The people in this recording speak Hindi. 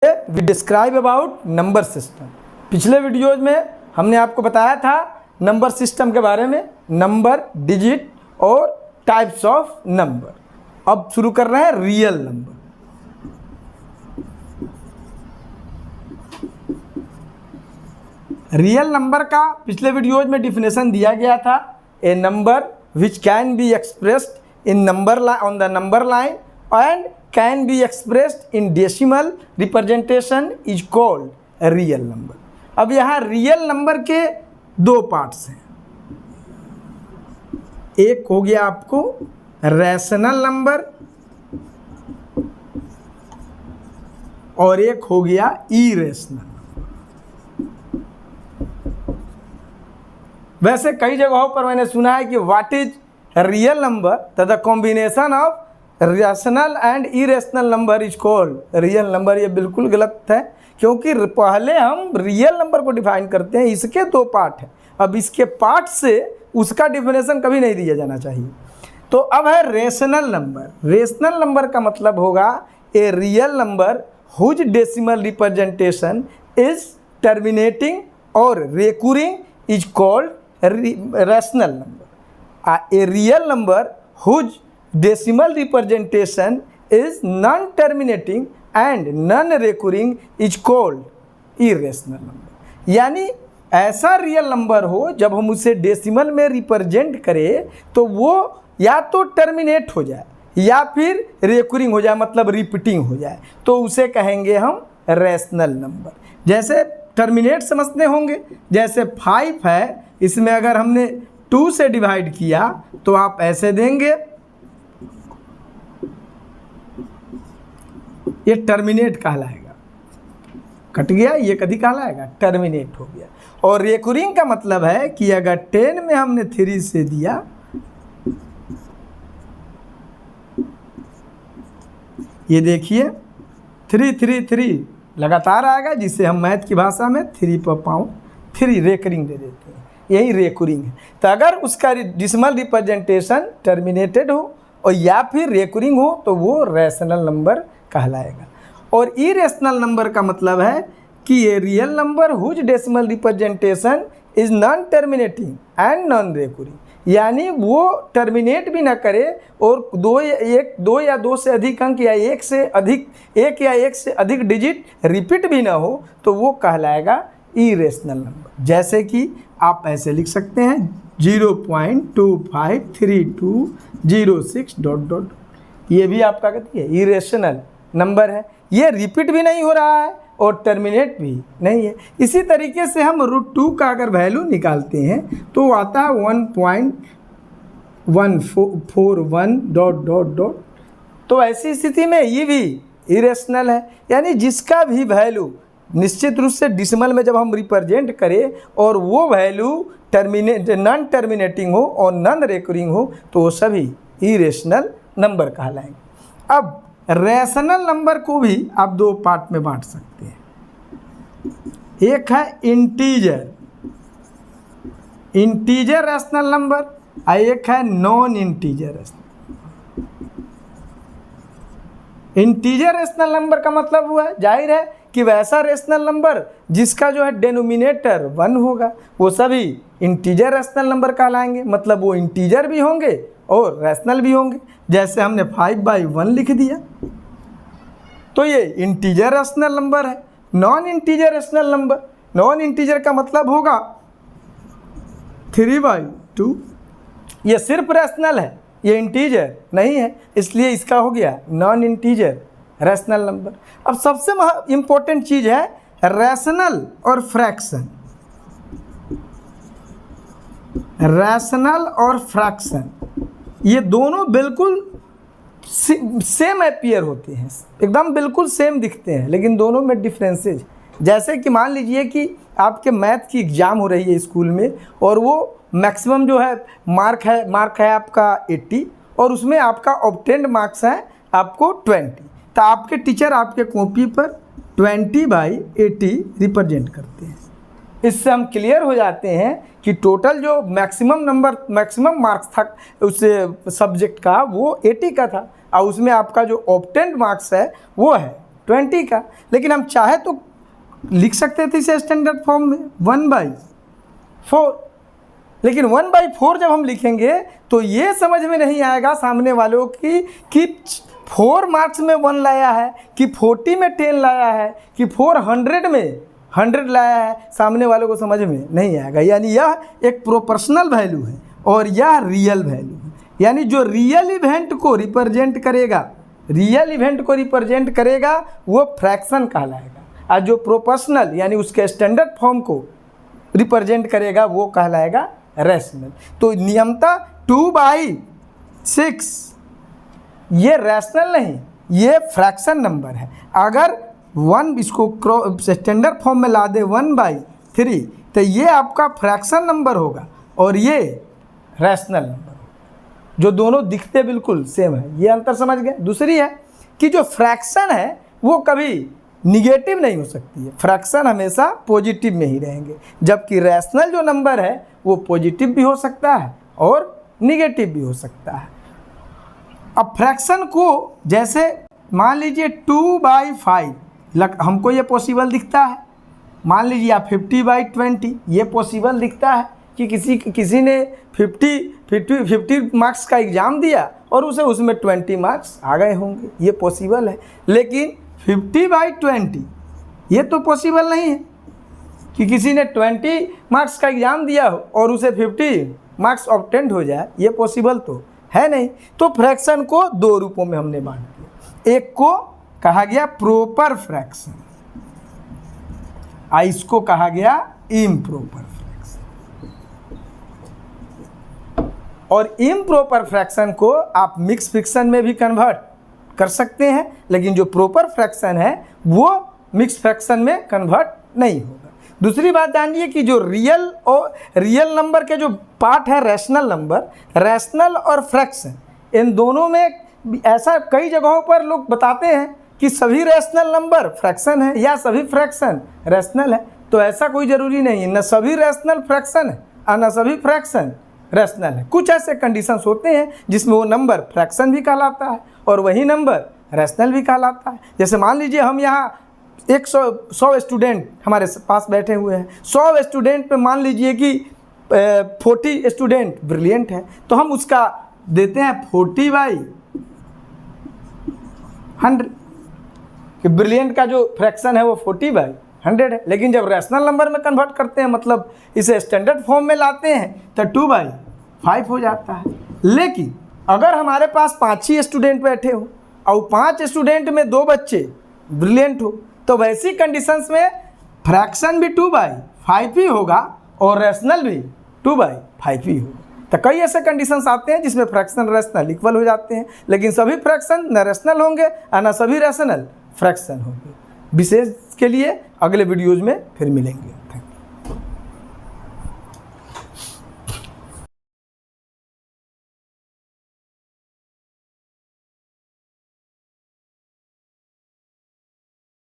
We describe about number system. पिछले वीडियोज में हमने आपको बताया था नंबर सिस्टम के बारे में, नंबर, डिजिट और टाइप्स ऑफ नंबर। अब शुरू कर रहे हैं रियल नंबर। रियल नंबर का पिछले वीडियोज में डिफिनेशन दिया गया था, a number which can be expressed in number on the number line and can be expressed in decimal representation is called real number. अब यहाँ रियल नंबर के दो पार्ट्स हैं। एक हो गया आपको रैशनल नंबर और एक हो गया इरेशनल। वैसे कई जगहों पर मैंने सुना है कि व्हाट इज रियल नंबर, तो the combination of rational and irrational number is called real number. ये बिल्कुल गलत है, क्योंकि पहले हम रियल नंबर को डिफाइन करते हैं, इसके दो पार्ट हैं। अब इसके पार्ट से उसका डिफिनेशन कभी नहीं दिया जाना चाहिए। तो अब है रेशनल नंबर। रेशनल नंबर का मतलब होगा a real number whose decimal representation is terminating और recurring is called rational number. A real number whose decimal representation is non-terminating and non-recurring is called irrational number. यानी ऐसा रियल नंबर हो जब हम उसे डेसिमल में रिप्रेजेंट करें तो वो या तो टर्मिनेट हो जाए या फिर रेकरिंग हो जाए, मतलब रिपीटिंग हो जाए, तो उसे कहेंगे हम रैशनल नंबर। जैसे टर्मिनेट समझते होंगे, जैसे 5 है, इसमें अगर हमने 2 से डिवाइड किया तो आप ऐसे देंगे, ये टर्मिनेट कहलाएगा। कट गया, ये कभी कहलाएगा टर्मिनेट हो गया। और रेकरिंग का मतलब है कि अगर 10 में हमने 3 से दिया, ये देखिए 3 3 3 लगातार आएगा, जिसे हम मैथ की भाषा में 3 पर पाउंड 3 रेकरिंग दे देते हैं, यही रेकरिंग है। तो अगर उसका डेसिमल रिप्रेजेंटेशन टर्मिनेटेड हो और या फिर रेकरिंग हो तो वो रैशनल नंबर कहलाएगा। और इरेशनल नंबर का मतलब है कि ये real number whose decimal representation is non terminating and non recurring, यानी वो टर्मिनेट भी ना करे और दो या दो से अधिक अंक या एक से अधिक डिजिट रिपीट भी ना हो, तो वो कहलाएगा इरेशनल नंबर। जैसे कि आप ऐसे लिख सकते हैं 0.253206 ... ये भी आपका कहती है इरेशनल नंबर है। ये रिपीट भी नहीं हो रहा है और टर्मिनेट भी नहीं है। इसी तरीके से हम √2 का अगर वैल्यू निकालते हैं तो आता है 1.141 ... तो ऐसी स्थिति में ये भी इरेशनल है, यानी जिसका भी वैल्यू निश्चित रूप से डेसिमल में जब हम रिप्रेजेंट करें और वो वैल्यू नॉन टर्मिनेटिंग हो और नॉन रेकरिंग हो तो वो सभी इरेशनल नंबर कहलाएंगे। अब रैशनल नंबर को भी आप दो पार्ट में बांट सकते हैं। एक है इंटीजर रैशनल नंबर और एक है non integer rational. Integer rational number का मतलब हुआ, जाहिर है कि वैसा रैशनल नंबर जिसका जो है डेनोमिनेटर 1 होगा, वो सभी इंटीजर रैशनल नंबर कहलाएंगे। मतलब वो इंटीजर भी होंगे और रैशनल भी होंगे। जैसे हमने 5/1 लिख दिया तो ये इंटीजर रैशनल नंबर है। Non integer rational number, non integer का मतलब होगा 3/2, ये सिर्फ रैशनल है, ये इंटीजर नहीं है, इसलिए इसका हो गया नॉन इंटीजर रैशनल नंबर। अब सबसे इम्पोर्टेंट चीज़ है रैशनल और फ्रैक्शन। रैशनल और फ्रैक्शन ये दोनों बिल्कुल सेम अपीयर होते हैं, एकदम बिल्कुल सेम दिखते हैं, लेकिन दोनों में डिफरेंसेज। जैसे कि मान लीजिए कि आपके मैथ की एग्ज़ाम हो रही है स्कूल में और वो मैक्सिमम जो है मार्क है आपका 80 और उसमें आपका ऑब्टेन्ड मार्क्स है आपको 20, तो आपके टीचर आपके कॉपी पर 20/80 रिप्रेजेंट करते हैं। इससे हम क्लियर हो जाते हैं कि टोटल जो मैक्सिमम मार्क्स था उस सब्जेक्ट का वो 80 का था और उसमें आपका जो ऑब्टेन्ड मार्क्स है वो है 20 का, लेकिन हम चाहे तो लिख सकते थे इसे स्टैंडर्ड फॉर्म में 1/4, लेकिन 1/4 जब हम लिखेंगे तो ये समझ में नहीं आएगा सामने वालों की कि 4 मार्क्स में 1 लाया है, कि 40 में 10 लाया है, कि 400 में 100 लाया है, सामने वालों को समझ में नहीं आएगा। यानी यह एक प्रोपोर्शनल वैल्यू है और यह रियल वैल्यू है। यानी जो रियल इवेंट को रिप्रेजेंट करेगा वो फ्रैक्शन कहलाएगा, और जो प्रोपोर्शनल यानी उसके स्टैंडर्ड फॉर्म को रिप्रेजेंट करेगा वो कहलाएगा रैशनल। तो नियमता 2/6 ये रैशनल नहीं, ये फ्रैक्शन नंबर है। अगर 1 इसको स्टैंडर्ड फॉर्म में ला दे 1/3 तो ये आपका फ्रैक्शन नंबर होगा और ये रैशनल नंबर, जो दोनों दिखते बिल्कुल सेम है। ये अंतर समझ गए। दूसरी है कि जो फ्रैक्शन है वो कभी निगेटिव नहीं हो सकती है, फ्रैक्शन हमेशा पॉजिटिव में ही रहेंगे, जबकि रैशनल जो नंबर है वो पॉजिटिव भी हो सकता है और निगेटिव भी हो सकता है। अब फ्रैक्शन को जैसे मान लीजिए 2/5 हमको ये पॉसिबल दिखता है, मान लीजिए आप 50/20 ये पॉसिबल दिखता है कि किसी ने 50 मार्क्स का एग्ज़ाम दिया और उसे उसमें 20 मार्क्स आ गए होंगे, ये पॉसिबल है। लेकिन 50/20 ये तो पॉसिबल नहीं है कि किसी ने 20 मार्क्स का एग्ज़ाम दिया हो और उसे 50 मार्क्स ऑब्टेंड हो जाए, ये पॉसिबल तो है नहीं। तो फ्रैक्शन को 2 रूपों में हमने बांट दिया। एक को कहा गया प्रॉपर फ्रैक्शन, इसको कहा गया इम्प्रॉपर फ्रैक्शन। और इम्प्रॉपर फ्रैक्शन को आप मिक्स फ्रैक्शन में भी कन्वर्ट कर सकते हैं, लेकिन जो प्रॉपर फ्रैक्शन है वो मिक्स फ्रैक्शन में कन्वर्ट नहीं होगा। दूसरी बात जानिए कि जो रियल नंबर के जो पार्ट है रैशनल नंबर, रैशनल और फ्रैक्शन, इन दोनों में ऐसा कई जगहों पर लोग बताते हैं कि सभी रैशनल नंबर फ्रैक्शन है या सभी फ्रैक्शन रैशनल है। तो ऐसा कोई ज़रूरी नहीं है, न सभी रैशनल फ्रैक्शन है और न सभी फ्रैक्शन रैशनल है। कुछ ऐसे कंडीशंस होते हैं जिसमें वो नंबर फ्रैक्शन भी कहलाता है और वही नंबर रैशनल भी कहलाता है। जैसे मान लीजिए हम यहाँ 100 स्टूडेंट हमारे पास बैठे हुए हैं, 100 स्टूडेंट पे मान लीजिए कि 40 स्टूडेंट ब्रिलियंट है, तो हम उसका देते हैं 40/100 कि ब्रिलियंट का जो फ्रैक्शन है वो 40/100 है। लेकिन जब रैशनल नंबर में कन्वर्ट करते हैं, मतलब इसे स्टैंडर्ड फॉर्म में लाते हैं, तो 2/5 हो जाता है। लेकिन अगर हमारे पास 5 ही स्टूडेंट बैठे हो और 5 स्टूडेंट में 2 बच्चे ब्रिलियंट हो, तो वैसी कंडीशंस में फ्रैक्शन भी 2/5 ही होगा और रैशनल भी 2/5 ही होगा। तो कई ऐसे कंडीशंस आते हैं जिसमें फ्रैक्शन रैशनल इक्वल हो जाते हैं, लेकिन सभी फ्रैक्शन न रैशनल होंगे और न सभी रैशनल फ्रैक्शन होंगे। विशेष के लिए अगले वीडियोज़ में फिर मिलेंगे।